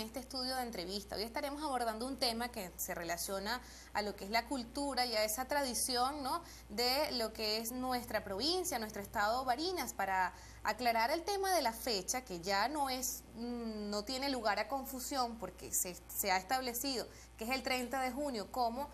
este estudio de entrevista. Hoy estaremos abordando un tema que se relaciona a lo que es la cultura y a esa tradición, ¿no?, de lo que es nuestra provincia, nuestro estado Barinas, para aclarar el tema de la fecha, que ya no tiene lugar a confusión porque se ha establecido que es el 30 de junio como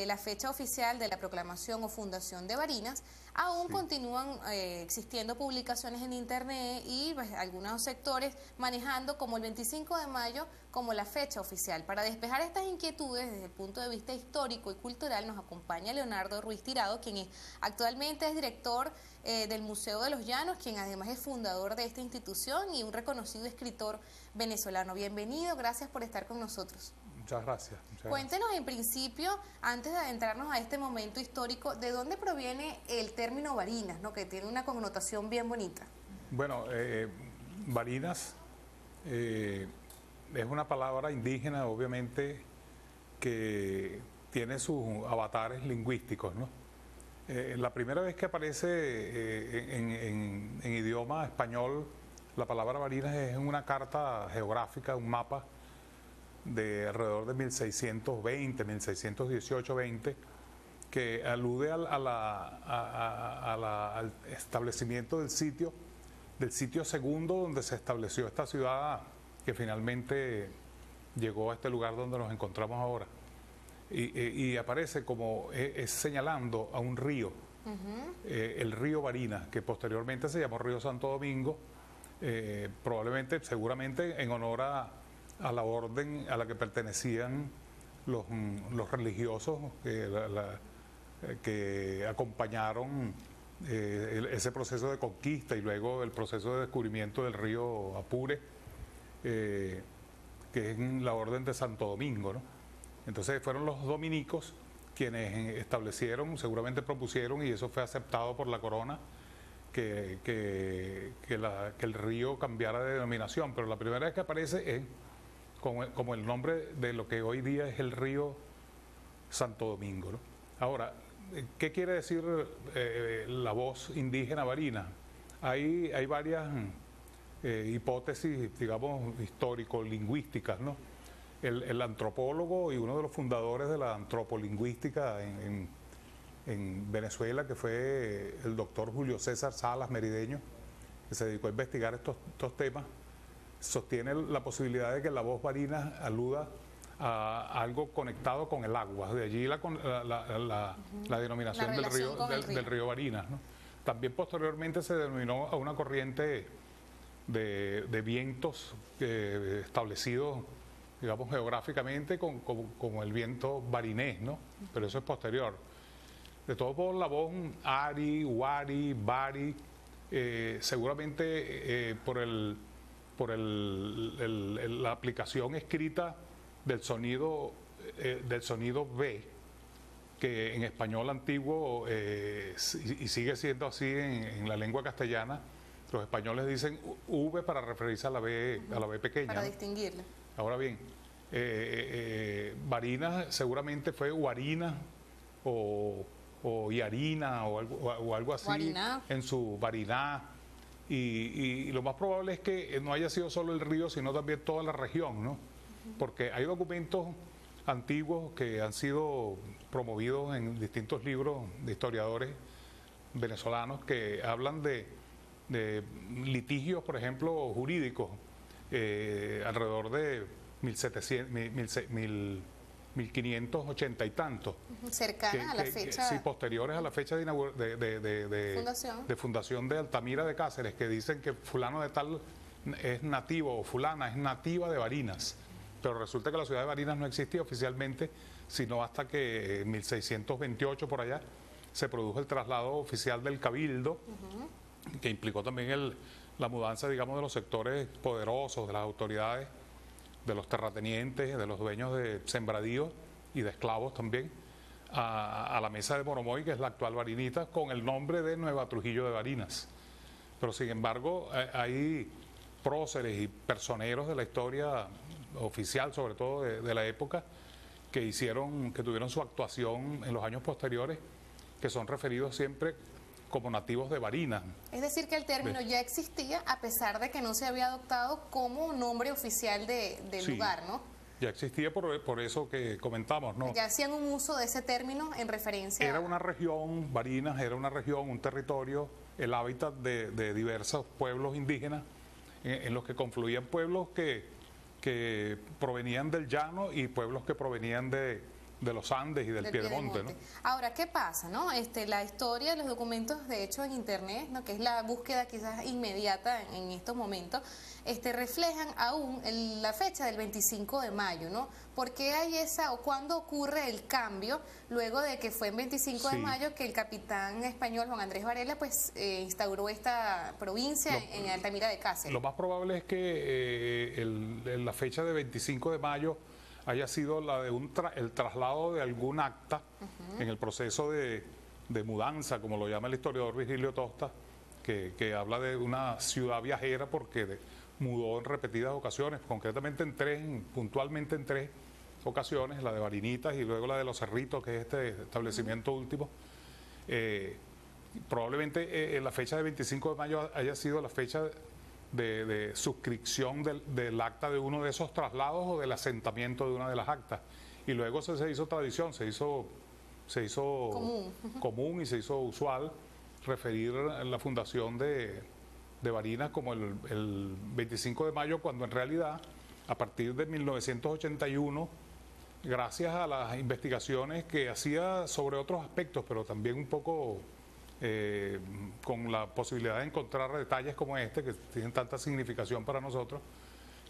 la fecha oficial de la proclamación o fundación de Barinas. Aún continúan existiendo publicaciones en internet y pues, algunos sectores manejando como el 25 de mayo como la fecha oficial. Para despejar estas inquietudes desde el punto de vista histórico y cultural nos acompaña Leonardo Ruiz Tirado, quien actualmente es director del Museo de los Llanos, quien además es fundador de esta institución y un reconocido escritor venezolano. Bienvenido, gracias por estar con nosotros. Muchas gracias. Cuéntenos en principio, antes de adentrarnos a este momento histórico, ¿de dónde proviene el término Barinas, ¿no?, que tiene una connotación bien bonita? Bueno, Barinas es una palabra indígena, obviamente, que tiene sus avatares lingüísticos, ¿no? La primera vez que aparece en idioma español la palabra Barinas es en una carta geográfica, un mapa de alrededor de 1620, 1618-20, que alude al establecimiento del sitio segundo donde se estableció esta ciudad que finalmente llegó a este lugar donde nos encontramos ahora. Y aparece como señalando a un río, el río Barinas, que posteriormente se llamó Río Santo Domingo, seguramente en honor a la orden a la que pertenecían los religiosos que acompañaron ese proceso de conquista y luego el proceso de descubrimiento del río Apure, que es en la orden de Santo Domingo, ¿no? Entonces fueron los dominicos quienes establecieron, seguramente propusieron, y eso fue aceptado por la corona, que el río cambiara de denominación, pero la primera vez que aparece es como el nombre de lo que hoy día es el río Santo Domingo, ¿no? Ahora, ¿qué quiere decir la voz indígena barina? Hay varias hipótesis, digamos, histórico-lingüísticas, ¿no? El antropólogo y uno de los fundadores de la antropolingüística en Venezuela, que fue el doctor Julio César Salas Merideño, que se dedicó a investigar estos temas, sostiene la posibilidad de que la voz barina aluda a algo conectado con el agua, de allí la denominación del río Barinas, ¿no? También posteriormente se denominó a una corriente de vientos establecidos, digamos, geográficamente como el viento barinés, ¿no? Pero eso es posterior. De todos modos, la voz Ari, Wari, Bari, seguramente por la aplicación escrita del sonido B, que en español antiguo y sigue siendo así en la lengua castellana, los españoles dicen V para referirse a la B pequeña, para ¿no?, distinguirla. Ahora bien, Barinas seguramente fue Guarina o Yarina o algo así, Guariná. en su Bariná. Y lo más probable es que no haya sido solo el río, sino también toda la región, ¿no? Porque hay documentos antiguos que han sido promovidos en distintos libros de historiadores venezolanos que hablan de litigios, por ejemplo, jurídicos, alrededor de 1580 y tantos. Cercanas a la fecha. Sí, posteriores a la fecha de fundación de Altamira de Cáceres, que dicen que fulano de tal es nativo o fulana es nativa de Barinas. Pero resulta que la ciudad de Barinas no existía oficialmente, sino hasta que en 1628 por allá se produjo el traslado oficial del Cabildo, que implicó también la mudanza, digamos, de los sectores poderosos, de las autoridades, de los terratenientes, de los dueños de sembradíos y de esclavos también, a la mesa de Moromoy, que es la actual Barinita, con el nombre de Nueva Trujillo de Barinas. Pero sin embargo hay próceres y personeros de la historia oficial, sobre todo de la época, que tuvieron su actuación en los años posteriores, que son referidos siempre como nativos de Barinas. Es decir, que el término ya existía a pesar de que no se había adoptado como nombre oficial del Sí, lugar, ¿no? ya existía por eso que comentamos, ¿no? Ya hacían un uso de ese término en referencia Era una región, Barinas era una región, un territorio, el hábitat de diversos pueblos indígenas, en los que confluían pueblos que provenían del llano y pueblos que provenían de los Andes y del Piedemonte, ¿no? Ahora, ¿qué pasa, no? La historia de los documentos, de hecho, en Internet, ¿no? Que es la búsqueda quizás inmediata en estos momentos, reflejan aún la fecha del 25 de mayo, ¿no? ¿Por qué hay esa, o cuándo ocurre el cambio, luego de que fue en 25 de Sí. mayo que el capitán español Juan Andrés Varela, pues, instauró esta provincia en Altamira de Cáceres? Lo más probable es que la fecha de 25 de mayo haya sido la de el traslado de algún acta en el proceso de mudanza, como lo llama el historiador Virgilio Tosta, que habla de una ciudad viajera porque mudó en repetidas ocasiones, concretamente puntualmente en tres ocasiones, la de Barinitas y luego la de Los Cerritos, que es este establecimiento último. Probablemente la fecha de 25 de mayo haya sido la fecha de suscripción del acta de uno de esos traslados o del asentamiento de una de las actas. Y luego se hizo tradición, se hizo común y se hizo usual referir la fundación de Barinas como el 25 de mayo, cuando en realidad, a partir de 1981, gracias a las investigaciones que hacía sobre otros aspectos, pero también un poco con la posibilidad de encontrar detalles como este, que tienen tanta significación para nosotros,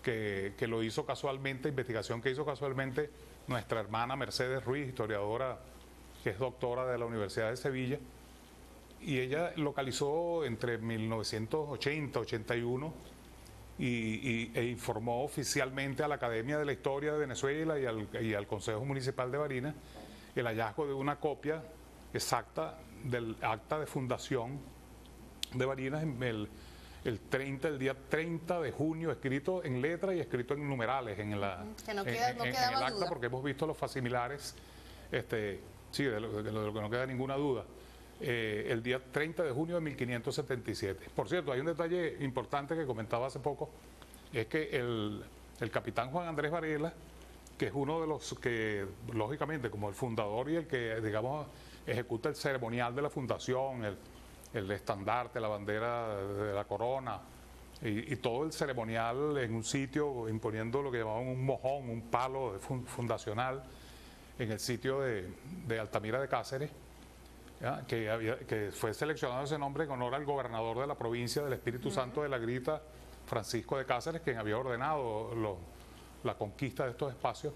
que lo hizo casualmente, investigación que hizo casualmente nuestra hermana Mercedes Ruiz, historiadora que es doctora de la Universidad de Sevilla, y ella localizó entre 1980 y 81 e informó oficialmente a la Academia de la Historia de Venezuela y al Consejo Municipal de Barinas el hallazgo de una copia exacta del acta de fundación de Barinas el día 30 de junio, escrito en letra y escrito en numerales en el acta, duda. porque hemos visto los facsimilares, sí, de lo que no queda ninguna duda. El día 30 de junio de 1577. Por cierto, hay un detalle importante que comentaba hace poco, es que el capitán Juan Andrés Varela, que es uno de los que, lógicamente, como el fundador y el que, digamos, ejecuta el ceremonial de la fundación, el estandarte, la bandera de la corona y todo el ceremonial en un sitio, imponiendo lo que llamaban un mojón, un palo fundacional, en el sitio de Altamira de Cáceres, que fue seleccionado ese nombre en honor al gobernador de la provincia del Espíritu Santo de la Grita, Francisco de Cáceres, quien había ordenado la conquista de estos espacios.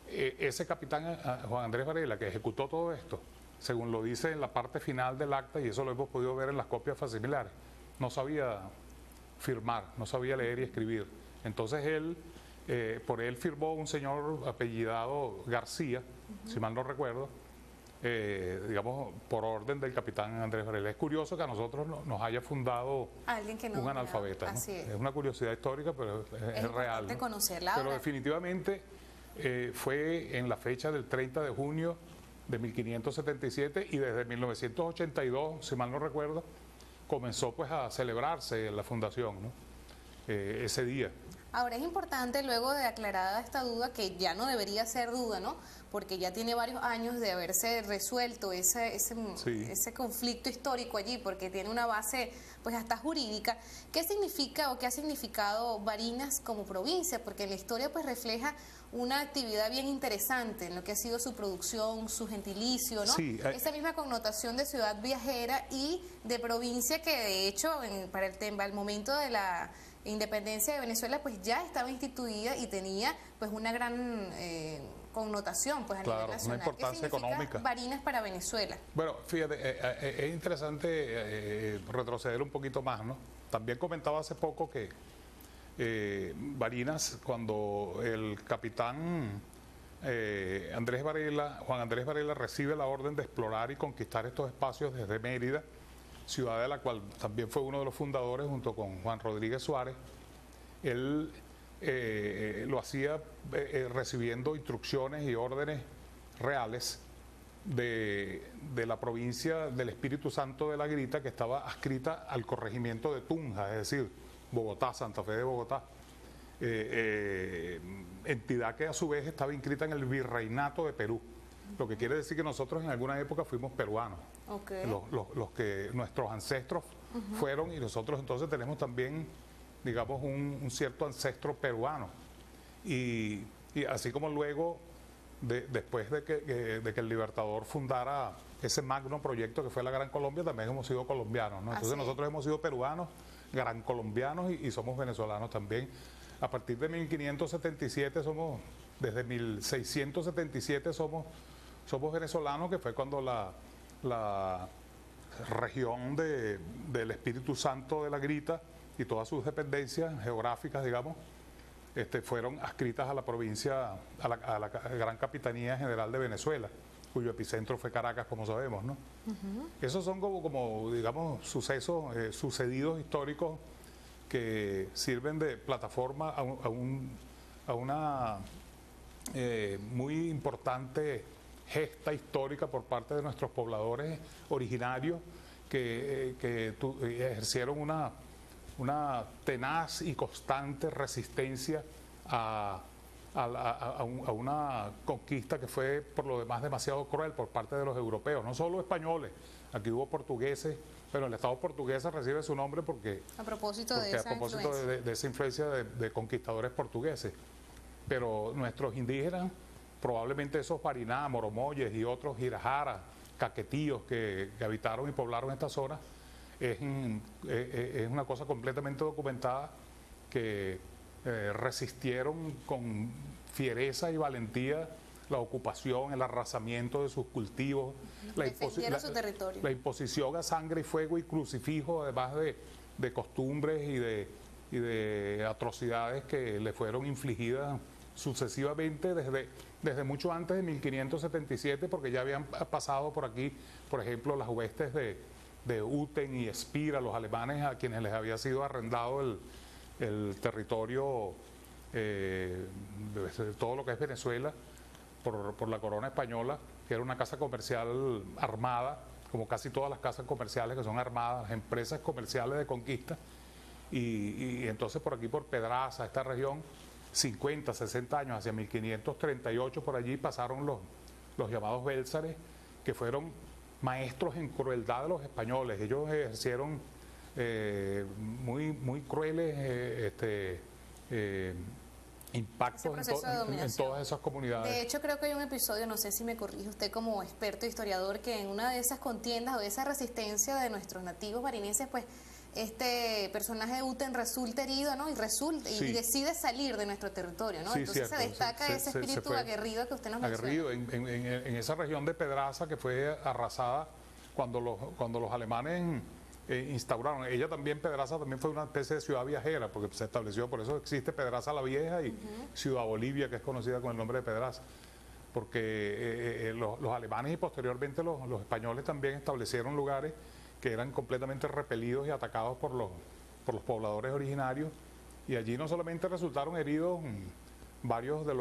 Ese capitán Juan Andrés Varela, que ejecutó todo esto, según lo dice en la parte final del acta, y eso lo hemos podido ver en las copias facsimilares, no sabía firmar, no sabía leer y escribir. Entonces por él firmó un señor apellidado García, si mal no recuerdo, digamos, por orden del capitán Andrés Varela. Es curioso que a nosotros nos haya fundado un analfabeta, ¿no? Es una curiosidad histórica, pero es real, ¿no? Conocerla. Pero definitivamente fue en la fecha del 30 de junio de 1577 y desde 1982, si mal no recuerdo, comenzó pues a celebrarse la fundación, ¿no? Ese día. Ahora es importante, luego de aclarada esta duda, que ya no debería ser duda, ¿no? Porque ya tiene varios años de haberse resuelto ese conflicto histórico allí, porque tiene una base pues hasta jurídica. ¿Qué significa o qué ha significado Barinas como provincia? Porque en la historia pues refleja una actividad bien interesante en lo que ha sido su producción, su gentilicio, ¿no? Sí, esa misma connotación de ciudad viajera y de provincia que de hecho para el momento de la independencia de Venezuela pues ya estaba instituida y tenía pues una gran connotación pues a nivel nacional. Una importancia económica. Barinas para Venezuela. Bueno, fíjate, es interesante retroceder un poquito más, ¿no? También comentaba hace poco que Barinas, cuando el capitán Juan Andrés Varela recibe la orden de explorar y conquistar estos espacios desde Mérida, ciudad de la cual también fue uno de los fundadores junto con Juan Rodríguez Suárez, él lo hacía recibiendo instrucciones y órdenes reales de la provincia del Espíritu Santo de la Grita, que estaba adscrita al corregimiento de Tunja, es decir, Bogotá, Santa Fe de Bogotá, entidad que a su vez estaba inscrita en el Virreinato de Perú, lo que quiere decir que nosotros en alguna época fuimos peruanos, Okay. los que nuestros ancestros fueron, y nosotros entonces tenemos también, digamos, un cierto ancestro peruano, y así como luego, después de que el Libertador fundara ese magno proyecto que fue la Gran Colombia, también hemos sido colombianos, ¿no? Entonces nosotros hemos sido peruanos, gran colombianos y somos venezolanos también. A partir de 1577 somos, desde 1677 somos venezolanos, que fue cuando la región del Espíritu Santo de la Grita y todas sus dependencias geográficas, digamos, fueron adscritas a la provincia, a la Gran Capitanía General de Venezuela, cuyo epicentro fue Caracas, como sabemos, ¿no? Esos son como digamos, sucesos sucedidos históricos que sirven de plataforma a una muy importante gesta histórica por parte de nuestros pobladores originarios que ejercieron una tenaz y constante resistencia a una conquista que fue por lo demás demasiado cruel por parte de los europeos, no solo españoles, aquí hubo portugueses, pero el Estado portugués recibe su nombre porque a propósito de esa influencia de conquistadores portugueses, pero nuestros indígenas, probablemente esos Bariná, Moromoyes y otros Girajara, Caquetíos que habitaron y poblaron esta zona, es una cosa completamente documentada que resistieron con fiereza y valentía la ocupación, el arrasamiento de sus cultivos, su territorio. La imposición a sangre y fuego y crucifijo, además de costumbres y de atrocidades que le fueron infligidas sucesivamente desde mucho antes de 1577, porque ya habían pasado por aquí, por ejemplo, las huestes de Uten y Espira, los alemanes a quienes les había sido arrendado el territorio de todo lo que es Venezuela por la corona española, que era una casa comercial armada, como casi todas las casas comerciales que son armadas, las empresas comerciales de conquista, y entonces por aquí, por Pedraza, esta región, 50, 60 años, hacia 1538, por allí pasaron los llamados bélsares, que fueron maestros en crueldad de los españoles. Ellos ejercieron muy crueles impactos en todas esas comunidades. De hecho, creo que hay un episodio, no sé si me corrige usted como experto historiador, que en una de esas contiendas o de esa resistencia de nuestros nativos marineses, pues este personaje de Uten resulta herido, ¿no? Y decide salir de nuestro territorio, ¿no? Sí, entonces cierto. se destaca ese espíritu aguerrido que usted nos menciona. Aguerrido en esa región de Pedraza que fue arrasada cuando los alemanes instauraron. Ella también, Pedraza, también fue una especie de ciudad viajera, porque se estableció, por eso existe Pedraza la Vieja y Ciudad Bolivia, que es conocida con el nombre de Pedraza, porque los alemanes y posteriormente los españoles también establecieron lugares que eran completamente repelidos y atacados por los pobladores originarios, y allí no solamente resultaron heridos varios de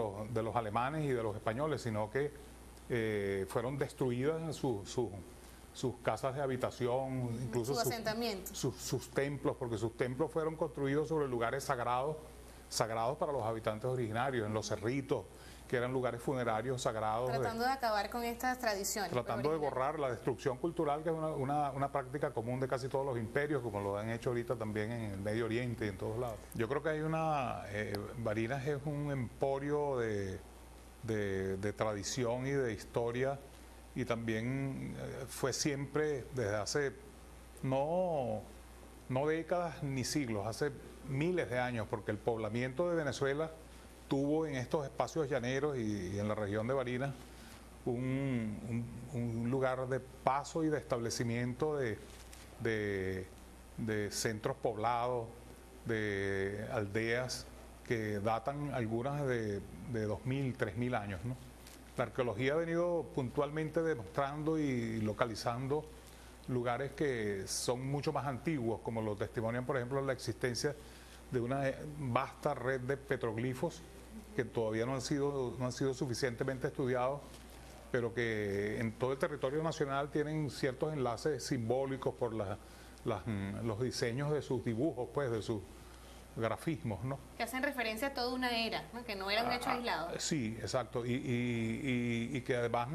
los alemanes y de los españoles, sino que fueron destruidas sus casas de habitación, incluso sus templos, porque sus templos fueron construidos sobre lugares sagrados para los habitantes originarios, en los cerritos, que eran lugares funerarios sagrados. Tratando de acabar con estas tradiciones. Tratando de borrar la destrucción cultural, que es una práctica común de casi todos los imperios, como lo han hecho ahorita también en el Medio Oriente y en todos lados. Yo creo que hay Barinas es un emporio de tradición y de historia, y también fue siempre, desde hace no décadas ni siglos, hace miles de años, porque el poblamiento de Venezuela tuvo en estos espacios llaneros y en la región de Barinas un lugar de paso y de establecimiento de centros poblados, de aldeas que datan algunas de 2.000, 3.000 años, ¿no? La arqueología ha venido puntualmente demostrando y localizando lugares que son mucho más antiguos, como lo testimonian, por ejemplo, la existencia de una vasta red de petroglifos que todavía no han sido suficientemente estudiados, pero que en todo el territorio nacional tienen ciertos enlaces simbólicos por los diseños de sus dibujos, pues, de sus grafismos, ¿no? Que hacen referencia a toda una era, ¿no? Que no era un hecho aislado. Sí, exacto, y que además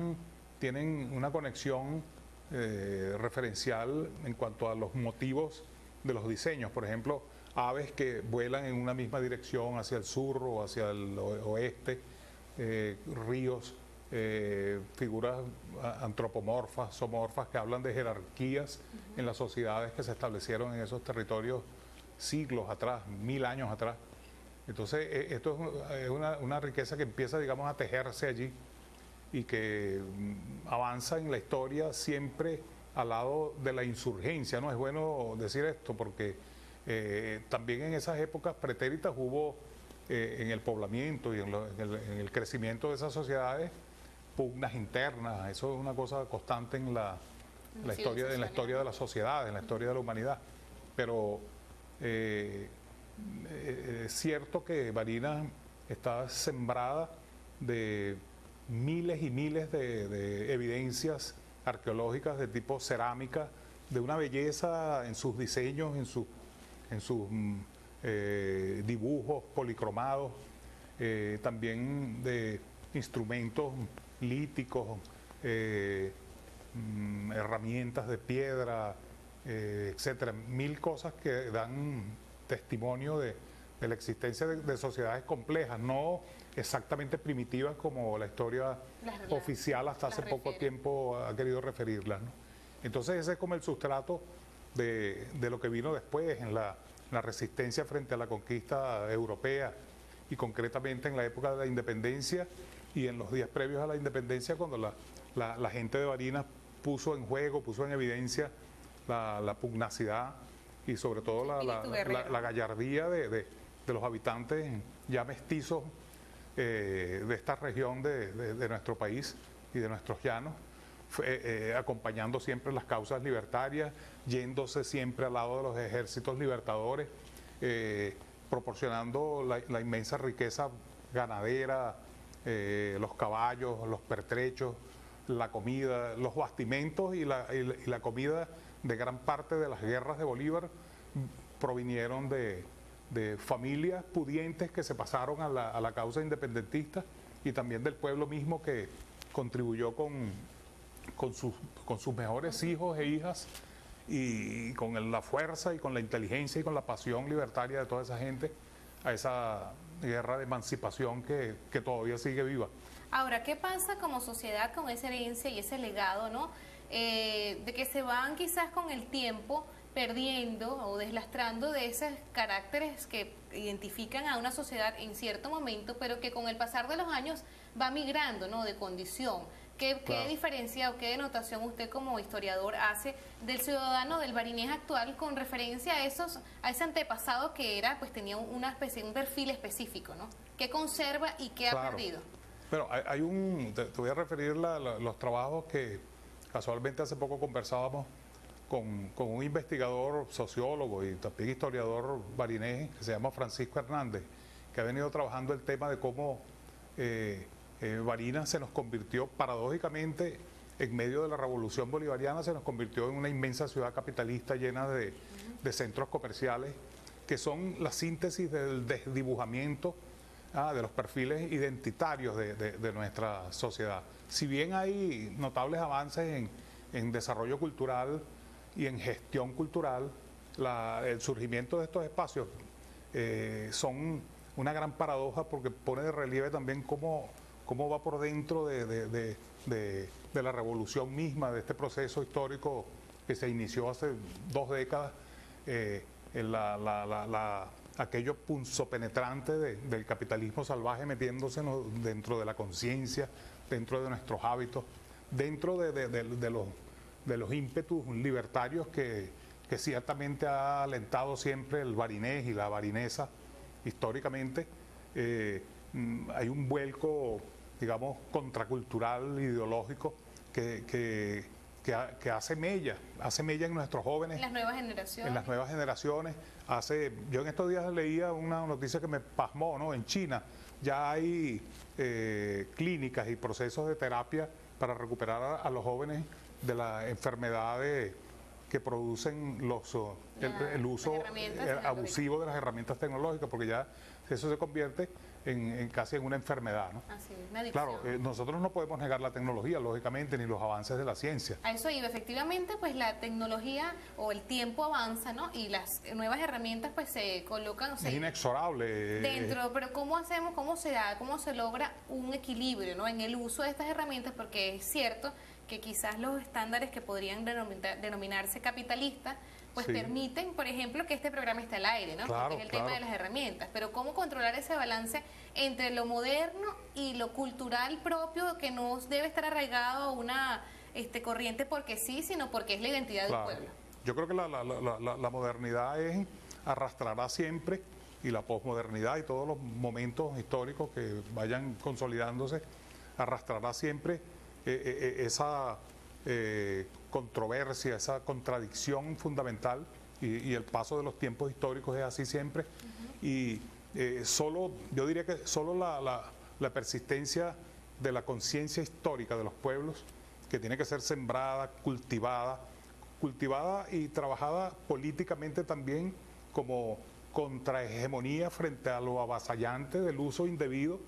tienen una conexión referencial en cuanto a los motivos de los diseños. Por ejemplo, aves que vuelan en una misma dirección hacia el sur o hacia el oeste, ríos, figuras antropomorfas, zoomorfas, que hablan de jerarquías en las sociedades que se establecieron en esos territorios siglos atrás, 1000 años atrás. Entonces, esto es una riqueza que empieza, digamos, a tejerse allí y que avanza en la historia siempre al lado de la insurgencia, ¿no? Es bueno decir esto porque también en esas épocas pretéritas hubo en el poblamiento y en el crecimiento de esas sociedades pugnas internas. Eso es una cosa constante en la historia de las sociedades, en la historia de la humanidad. Pero es cierto que Barinas está sembrada de miles y miles de evidencias arqueológicas de tipo cerámica, de una belleza en sus diseños, en sus dibujos policromados, también de instrumentos líticos, herramientas de piedra, etcétera, 1000 cosas que dan testimonio de la existencia de sociedades complejas, no exactamente primitivas como la historia oficial hasta hace poco tiempo ha querido referirlas, ¿no? Entonces ese es como el sustrato de lo que vino después en la resistencia frente a la conquista europea y concretamente en la época de la independencia y en los días previos a la independencia, cuando la gente de Barinas puso en juego, puso en evidencia la pugnacidad y sobre todo la gallardía de los habitantes ya mestizos de esta región de nuestro país y de nuestros llanos, acompañando siempre las causas libertarias, yéndose siempre al lado de los ejércitos libertadores, proporcionando la inmensa riqueza ganadera, los caballos, los pertrechos, la comida, los bastimentos y la comida de gran parte de las guerras de Bolívar provinieron de familias pudientes que se pasaron a la causa independentista y también del pueblo mismo que contribuyó con sus mejores hijos e hijas y con la fuerza y con la inteligencia y con la pasión libertaria de toda esa gente a esa guerra de emancipación que todavía sigue viva. Ahora, ¿qué pasa como sociedad con esa herencia y ese legado, ¿no? De que se van quizás con el tiempo perdiendo o deslastrando de esos caracteres que identifican a una sociedad en cierto momento, pero que con el pasar de los años va migrando, ¿no? De condición. ¿Qué diferencia o qué denotación usted como historiador hace del ciudadano del barinés actual con referencia a ese antepasado que era, pues tenía una especie, un perfil específico, ¿no? ¿Qué conserva y qué ha perdido? Bueno, te voy a referir los trabajos que casualmente hace poco conversábamos con un investigador, sociólogo y también historiador barinés que se llama Francisco Hernández, que ha venido trabajando el tema de cómo Barinas se nos convirtió paradójicamente en medio de la revolución bolivariana, se nos convirtió en una inmensa ciudad capitalista llena de centros comerciales que son la síntesis del desdibujamiento de los perfiles identitarios de nuestra sociedad. Si bien hay notables avances en desarrollo cultural y en gestión cultural, el surgimiento de estos espacios son una gran paradoja porque pone de relieve también cómo va por dentro de la revolución misma, de este proceso histórico que se inició hace 2 décadas, aquello punzopenetrante del capitalismo salvaje metiéndose dentro de la conciencia, dentro de nuestros hábitos, dentro de los ímpetus libertarios que ciertamente ha alentado siempre el barinés y la barinesa históricamente. Hay un vuelco, digamos, contracultural, ideológico, que hace mella en nuestros jóvenes. En las nuevas generaciones. En las nuevas generaciones. Yo en estos días leía una noticia que me pasmó, ¿no? En China ya hay clínicas y procesos de terapia para recuperar a los jóvenes de las enfermedades que producen el uso abusivo de las herramientas tecnológicas, porque ya eso se convierte casi en una enfermedad, ¿no? Así es, una adicción. Claro, nosotros no podemos negar la tecnología, lógicamente, ni los avances de la ciencia. A eso iba, efectivamente, pues la tecnología o el tiempo avanza, ¿no? Y las nuevas herramientas pues se colocan... Es inexorable. Dentro, pero ¿cómo hacemos, cómo se da, cómo se logra un equilibrio, ¿no? En el uso de estas herramientas? Porque es cierto que quizás los estándares que podrían denominarse capitalistas, pues sí, permiten, por ejemplo, que este programa esté al aire, ¿no? Claro, porque es el tema de las herramientas. Pero ¿cómo controlar ese balance entre lo moderno y lo cultural propio, que no debe estar arraigado a una corriente porque sí, sino porque es la identidad del pueblo? Yo creo que la modernidad arrastrará siempre, y la posmodernidad y todos los momentos históricos que vayan consolidándose, arrastrará siempre esa controversia, esa contradicción fundamental, y el paso de los tiempos históricos es así siempre. Y yo diría que solo la persistencia de la conciencia histórica de los pueblos, que tiene que ser sembrada, cultivada y trabajada políticamente también como contrahegemonía frente a lo avasallante del uso indebido,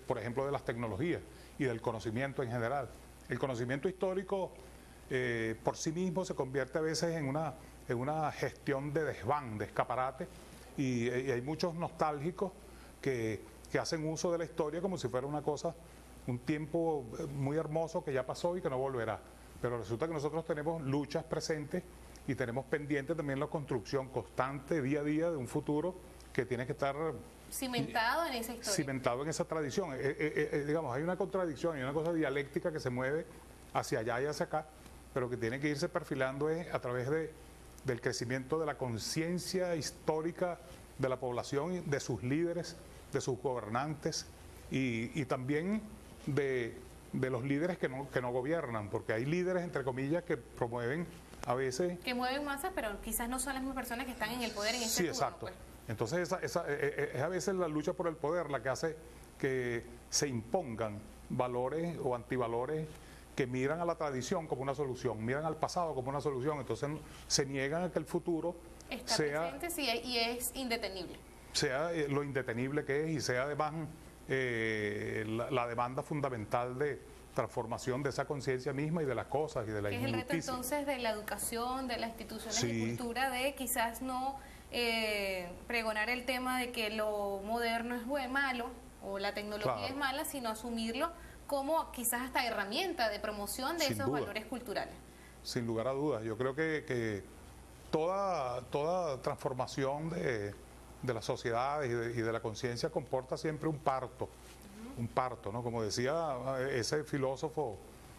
por ejemplo, de las tecnologías y del conocimiento en general. El conocimiento histórico por sí mismo se convierte a veces en una gestión de desván, de escaparate, y hay muchos nostálgicos que hacen uso de la historia como si fuera una cosa, un tiempo muy hermoso que ya pasó y que no volverá. Pero resulta que nosotros tenemos luchas presentes y tenemos pendiente también la construcción constante, día a día, de un futuro que tiene que estar cimentado en esa historia. Cimentado en esa tradición. Digamos, hay una contradicción, hay una cosa dialéctica que se mueve hacia allá y hacia acá, pero que tiene que irse perfilando a través del crecimiento de la conciencia histórica de la población, de sus líderes, de sus gobernantes, y también de los líderes que no gobiernan, porque hay líderes, entre comillas, que promueven a veces... Que mueven masas, pero quizás no son las mismas personas que están en el poder en ese turno. Sí, exacto. Pues. Entonces es a veces la lucha por el poder la que hace que se impongan valores o antivalores que miran a la tradición como una solución, miran al pasado como una solución, entonces se niegan a que el futuro está presente, sí, y es indetenible. Sea lo indetenible que es, y sea además la demanda fundamental de transformación de esa conciencia misma y de las cosas y de la injusticia. Es el reto entonces de la educación, de las instituciones sí, de cultura, de quizás no pregonar el tema de que lo moderno es malo o la tecnología claro, es mala, sino asumirlo como quizás hasta herramienta de promoción de esos valores culturales. Sin lugar a dudas, yo creo que toda transformación de las sociedades y de la conciencia comporta siempre un parto, ¿no? Como decía ese filósofo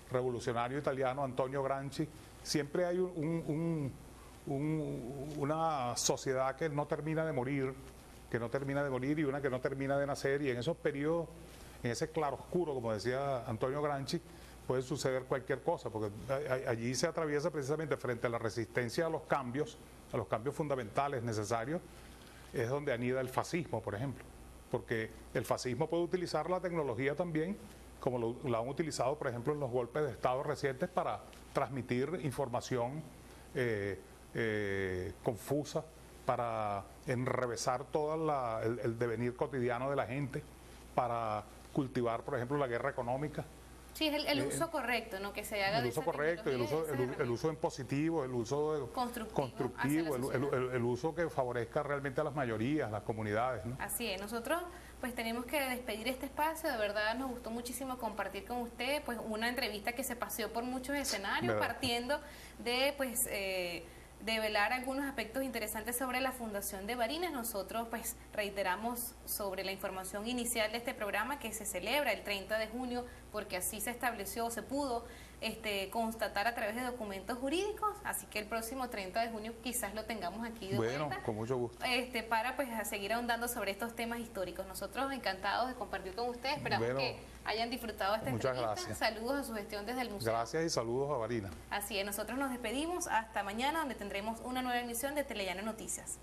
revolucionario italiano Antonio Gramsci, siempre hay una sociedad que no termina de morir, y una que no termina de nacer, y en esos periodos, en ese claroscuro, como decía Antonio Gramsci, puede suceder cualquier cosa, porque allí se atraviesa precisamente frente a la resistencia a los cambios fundamentales necesarios, es donde anida el fascismo, por ejemplo, porque el fascismo puede utilizar la tecnología también, como lo han utilizado, por ejemplo, en los golpes de Estado recientes, para transmitir información confusa, para enrevesar todo el devenir cotidiano de la gente, para cultivar, por ejemplo, la guerra económica. Sí, es el uso correcto, ¿no? Que se haga el uso correcto, el uso en positivo, el uso constructivo, el uso que favorezca realmente a las mayorías, las comunidades, ¿no? Así es, nosotros pues tenemos que despedir este espacio, de verdad nos gustó muchísimo compartir con usted pues una entrevista que se paseó por muchos escenarios, partiendo de pues develar algunos aspectos interesantes sobre la Fundación de Barinas. Nosotros pues reiteramos sobre la información inicial de este programa, que se celebra el 30 de junio, porque así se estableció, se pudo constatar a través de documentos jurídicos, así que el próximo 30 de junio quizás lo tengamos aquí de vuelta, con mucho gusto, para pues seguir ahondando sobre estos temas históricos. Nosotros encantados de compartir con ustedes, esperamos que hayan disfrutado esta entrevista. Gracias. Saludos a su gestión desde el museo. Gracias y saludos a Barinas. Así es, nosotros nos despedimos hasta mañana, donde tendremos una nueva emisión de Telellano Noticias.